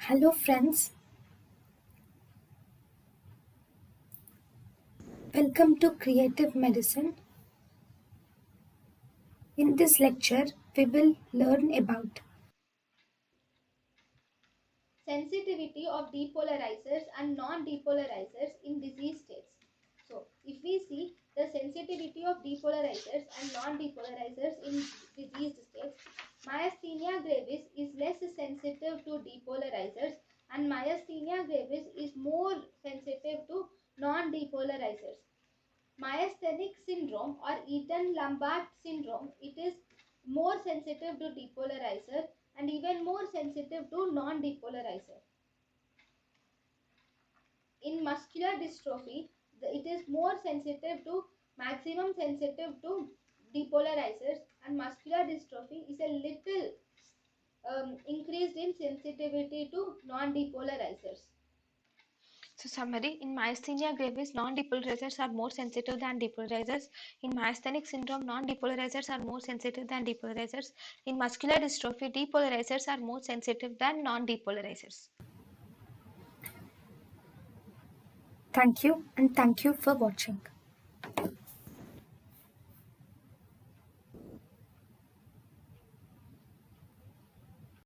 Hello friends, welcome to Creative Medicine. In this lecture, we will learn about sensitivity of depolarizers and non-depolarizers in disease states. So, if we see the sensitivity of depolarizers and non-depolarizers in diseased states, myasthenia gravis is less sensitive to depolarizers and myasthenia gravis is more sensitive to non-depolarizers. Myasthenic syndrome or Eden-Lambert syndrome, it is more sensitive to depolarizer and even more sensitive to non-depolarizer. In muscular dystrophy, it is more sensitive to maximum sensitive to depolarizers, and muscular dystrophy is a little increased in sensitivity to non-depolarizers. So summary, in myasthenia gravis, non-depolarizers are more sensitive than depolarizers. In myasthenic syndrome, non-depolarizers are more sensitive than depolarizers. In muscular dystrophy, depolarizers are more sensitive than non-depolarizers. thank you and thank you for watching.